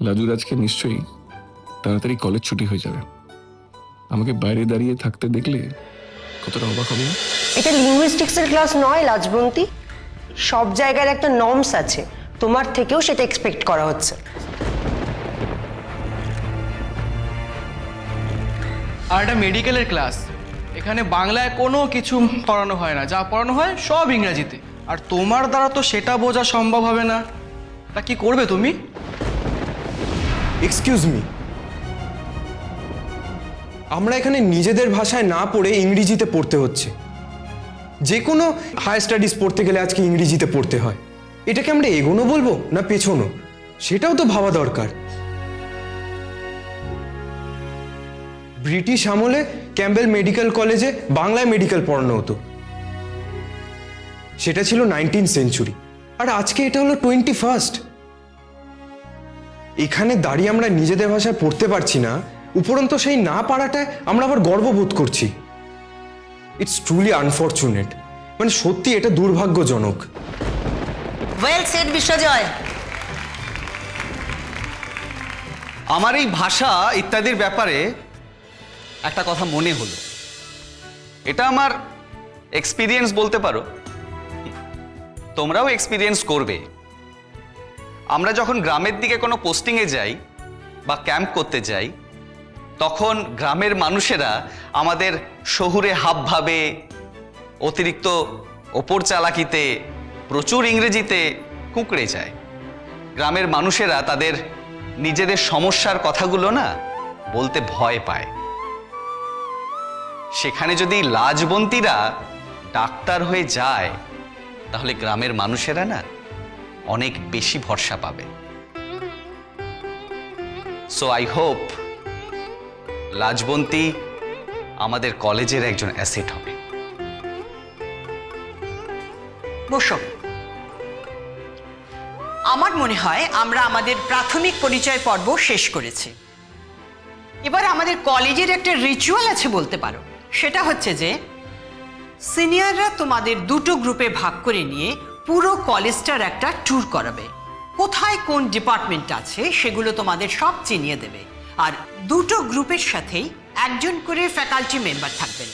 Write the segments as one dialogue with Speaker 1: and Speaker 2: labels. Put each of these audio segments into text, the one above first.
Speaker 1: লাজুর আজকে নিশ্চয়ই তাড়াতাড়ি কলেজ ছুটি হয়ে যাবে। আমাকে বাইরে দাঁড়িয়ে থাকতে দেখলে কতটা অবাক হবে না?
Speaker 2: এটা লিঙ্গুইস্টিক্সের ক্লাস নয় লাজবন্তী। সব জায়গার একটা নর্মস আছে, তোমার থেকেও সেটা এক্সপেক্ট করা হচ্ছে।
Speaker 3: আর এটা মেডিকেলের ক্লাস, এখানে বাংলায় কোনো কিছু পড়ানো হয় না, যা পড়ানো হয় সব ইংরেজিতে। আর তোমার দ্বারা তো সেটা বোঝা সম্ভব হবে না। তা কি করবে তুমি?
Speaker 4: এক্সকিউজ মি, আমরা এখানে নিজেদের ভাষায় না পড়ে ইংরেজিতে পড়তে হচ্ছে। যে কোনো হায়ার স্টাডিজ পড়তে গেলে আজকে ইংরেজিতে পড়তে হয়। এটাকে আমরা এগোনো বলবো না পেছনো, সেটাও তো ভাবা দরকার। ব্রিটিশ আমলে ক্যাম্বেল মেডিকেল কলেজে বাংলায় মেডিকেল পড়ানো হতো, সেটা ছিল 19th সেঞ্চুরি। আর আজকে এটা হলো 21st। এখানে দাঁড়িয়ে আমরা নিজেদের ভাষায় পড়তে পারছি না, উপরন্ত সেই না পারাটায় আমরা আবার গর্ববোধ করছি। ইটস ট্রুলি আনফর্চুনেট, মানে সত্যি এটা দুর্ভাগ্যজনক।
Speaker 5: Well said Biswajoy.
Speaker 6: আমার এই ভাষা ইত্যাদির ব্যাপারে একটা কথা মনে হলো। এটা আমার এক্সপিরিয়েন্স বলতে পারো, তোমরাও এক্সপিরিয়েন্স করবে। আমরা যখন গ্রামের দিকে কোনো পোস্টিংয়ে যাই বা ক্যাম্প করতে যাই, তখন গ্রামের মানুষেরা আমাদের শহুরে হাবভাবে, অতিরিক্ত ওপর চালাকিতে, প্রচুর ইংরেজিতে কুঁকড়ে যায়। গ্রামের মানুষেরা তাদের নিজেদের সমস্যার কথাগুলো না বলতে ভয় পায়। সেখানে যদি লাজবন্তীরা ডাক্তার হয়ে যায়, তাহলে গ্রামের মানুষেরা না অনেক বেশি ভরসা পাবে। সো আই হোপ লাজবন্তী আমাদের কলেজের একজন অ্যাসেট হবে।
Speaker 5: বসো। আমার মনে হয় আমরা আমাদের প্রাথমিক পরিচয় পর্ব শেষ করেছি। এবার আমাদের কলেজের একটা রিচুয়াল আছে বলতে পারো। সেটা হচ্ছে যে সিনিয়ররা তোমাদের দুটো গ্রুপে ভাগ করে নিয়ে পুরো কলেজটার একটা ট্যুর করাবে। কোথায় কোন ডিপার্টমেন্ট আছে সেগুলো তোমাদের সব চিনিয়ে দেবে। আর দুটো গ্রুপের সাথেই একজন করে ফ্যাকাল্টি মেম্বার থাকবেন।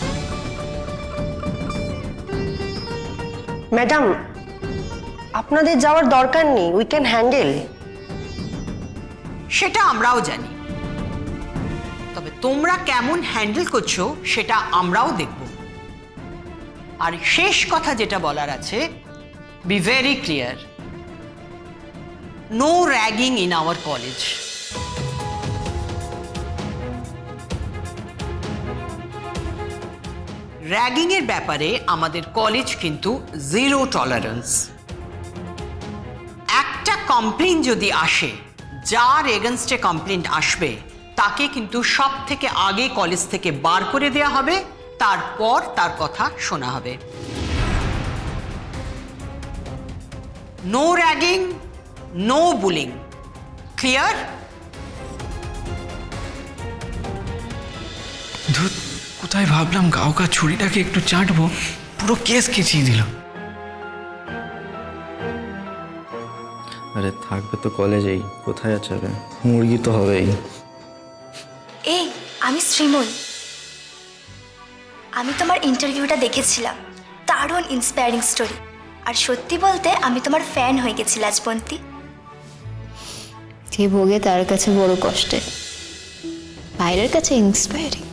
Speaker 2: ম্যাডাম, আপনাদের যাওয়ার দরকার নেই, উই ক্যান হ্যান্ডেল।
Speaker 5: সেটা আমরাও জানি, তবে তোমরা কেমন হ্যান্ডেল করছো সেটা আমরাও দেখব। আর শেষ কথা যেটা বলার আছে, be very clear, no ragging in our college. Ragging এর ব্যাপারে আমাদের কলেজ কিন্তু জিরো টলারেন্স। একটা কমপ্লেন যদি আসে, যার এগেনস্টে কমপ্লেন আসবে তাকে কিন্তু সব থেকে আগে কলেজ থেকে বার করে দেওয়া হবে, তারপর তার কথা শোনা হবে। No ragging, no bullying. Clear?
Speaker 3: ধুত, কোথায় ভাবলাম কাউকা ছুরিটাকে একটু চাটবো, পুরো কেস খেঁচিয়ে দিল।
Speaker 7: আরে থাকবে তো কলেজেই, কোথায় যাবে? মুরগি তো হবেই।
Speaker 8: এই, আমি শ্রীময়ী। আমি তোমার ইন্টারভিউটা দেখেছিলাম, দারুণ ইন্সপায়ারিং স্টোরি। আর সত্যি বলতে আমি তোমার ফ্যান হয়ে গেছি লাজবন্তী।
Speaker 9: যে ভোগে তার কাছে বড় কষ্টে, বাইরের কাছে ইন্সপায়ারিং।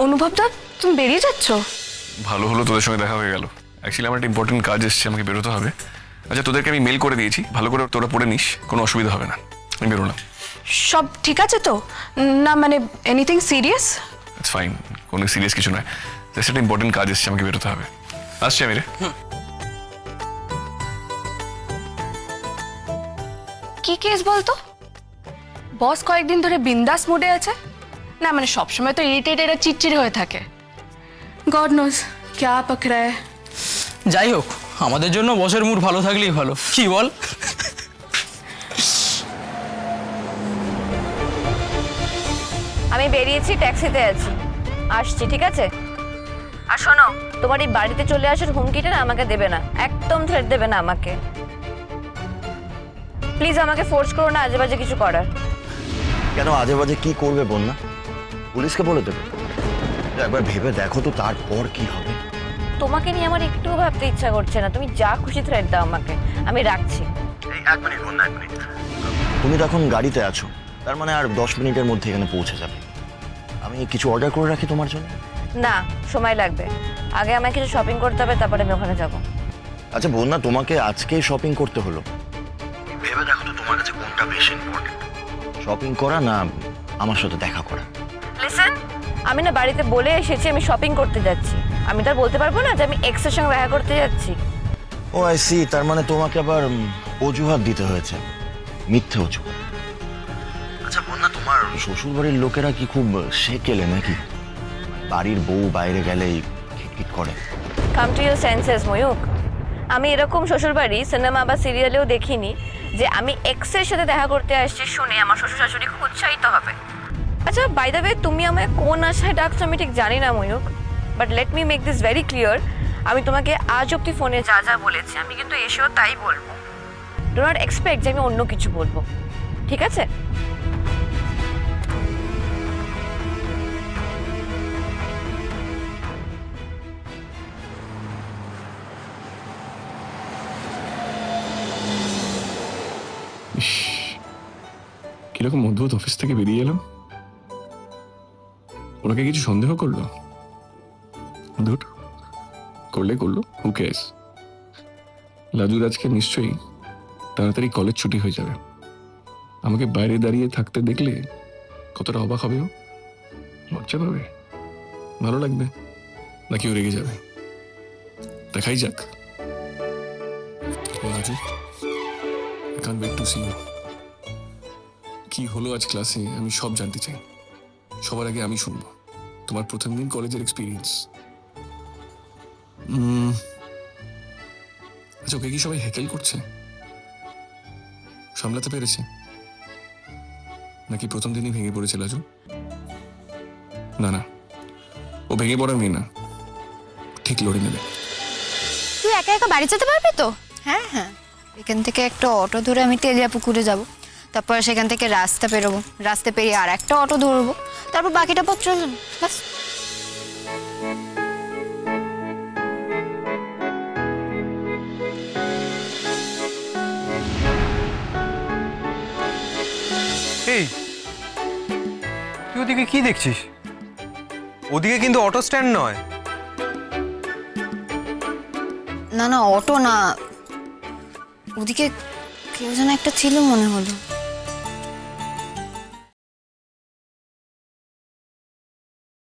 Speaker 10: অনুভবদা, তুমি বেরিয়ে যাচ্ছ?
Speaker 1: ভালো হলো তোদের সঙ্গে দেখা হয়ে গেল। অ্যাকচুয়ালি আমার একটা ইম্পর্টেন্ট কাজ এসছে, আমাকে বেরোতে হবে। আচ্ছা, তোদেরকে আমি মেল করে দিয়েছি, ভালো করে তোরা পড়ে নিস, কোনো অসুবিধা হবে না। আমি বেরোলাম।
Speaker 10: সব ঠিক আছে তো? না মানে এনিথিং সিরিয়াস?
Speaker 1: ইটস ফাইন, কোনো সিরিয়াস কিছু নয়। জাস্ট একটা ইম্পর্টেন্ট কাজ এসছে, আমাকে বেরোতে হবে। আসছি আমি রে।
Speaker 10: কি কেস বলতো? বস কয়েকদিন ধরে বিন্দাস মুডে আছে না, মানে সবসময় তো ইরিটেটেড আর চিড়চিড় হয়ে থাকে। গড নোজ ক্যা পকড়া হ্যায়।
Speaker 3: যাই হোক, আমাদের জন্য বসের মুড ভালো থাকলেই ভালো, কি বল?
Speaker 11: আমি বেরিয়েছি, ট্যাক্সিতে আছি, আসছি, ঠিক আছে? আর শোনো, তোমার এই বাড়িতে চলে আসার হুমকিটা না আমাকে দেবে না, একদম থ্রেট দেবে না আমাকে। প্লিজ আমাকে ফোর্স করো না আজে বাজে কিছু করার।
Speaker 12: কেন আজে বাজে কি করবে বন্যা? পুলিশকে বলে দেবে? একবার ভেবে দেখো তো তারপর কি হবে।
Speaker 11: তোমাকে নিয়ে আমার একটুও ভাবতে ইচ্ছা করছে না, তুমি যা খুশি থ্রেট দাও আমাকে, আমি রাখছি।
Speaker 12: এই 1 মিনিট বন্যা, 1 মিনিট। তুমি তো এখন গাড়িতে আছো, তার মানে আর 10 মিনিটের মধ্যে এখানে পৌঁছে যাবে। আমি কিছু অর্ডার করে রাখি তোমার জন্য?
Speaker 11: না, সময় লাগবে, আগে আমাকে কিছু শপিং করতে হবে, তারপরে আমি ওখানে যাব।
Speaker 12: আচ্ছা বন্যা, তোমাকে আজকেই শপিং করতে হলো? ভেবে দেখো তো তোমার কাছে কোনটা বেশি ইম্পর্টেন্ট, শপিং করা না আমার সাথে দেখা করা?
Speaker 11: লিসেন, আমি না বাড়িতে বলে এসেছি আমি শপিং করতে যাচ্ছি, আমি তো আর বলতে পারবো না যে আমি এক্সের সঙ্গে দেখা করতে যাচ্ছি।
Speaker 12: ও আই সি, তার মানে তোমাকে আবার অজুহাত দিতে হয়েছে, মিথ্যে অজুহাত। আচ্ছা বন্যা, তোমার শ্বশুর বাড়ির লোকেরা কি খুব সেকেলে নাকি? বাড়ির বউ বাইরে গেলেই খিটখিট করে।
Speaker 11: Come to your senses Mayukh, আমি এরকম শ্বশুরবাড়ি সিনেমা বা সিরিয়ালেও দেখিনি যে আমি এক্সের সাথে দেখা করতে আসছি শুনে আমার শ্বশুর শাশুড়ি খুব উৎসাহিত হবে। আচ্ছা বাই দ্য ওয়ে, তুমি আমায় কোন আশায় ডাকছো আমি ঠিক জানি না Mayukh, but let me make this very clear, আমি তোমাকে আজ অব্দি ফোনে যা যা বলেছি আমি কিন্তু এসেও তাই বলবো। ডো নট এক্সপেক্ট যে আমি অন্য কিছু বলবো, ঠিক আছে?
Speaker 1: কিরকম অদ্ভুত অফিস থেকে বেরিয়ে এলাম, ওনাকে কিছু সন্দেহ করলো? ধুর, করলে করলো, হু কেয়ার্স। লাজুর আজকে নিশ্চয়ই তাড়াতাড়ি কলেজ ছুটি হয়ে যাবে, আমাকে বাইরে দাঁড়িয়ে থাকতে দেখলে কতটা অবাক হবে ও, লজ্জা পাবে, ভালো লাগবে, নাকি ও রেগে যাবে? দেখাই যাক। লাজু, I can't wait to see you. কি হলো আজ ক্লাসে আমি সব জানতে চাই, সবার আগে আমি শুনবো তোমার প্রথম দিন কলেজের এক্সপিরিয়েন্স। আচ্ছা, ওকে কি সবাই হেকেল করছে? সামলাতে পেরেছে নাকি প্রথম দিনই ভেঙে পড়েছে লাজু? না না, ও ভেঙে পড়া মেয়ে না, ঠিক লড়ে নেবে।
Speaker 9: তুই একা একা বাড়ি যেতে পারবি তো? হ্যাঁ হ্যাঁ, এখান থেকে একটা অটো ধরে আমি তেলিয়া পুকুরে যাব, তারপর সেখান থেকে রাস্তা পেরোবো, রাস্তা পেরিয়ে আর একটা অটো ধরবো, তারপর বাকিটা পথ চলে যাবো, ব্যাস।
Speaker 4: এই তুই ওদিকে কি দেখছিস? ওদিকে কিন্তু অটো স্ট্যান্ড নয়।
Speaker 9: না না, অটো না, ওদিকে কেউ যেন একটা ছিল মনে হলো।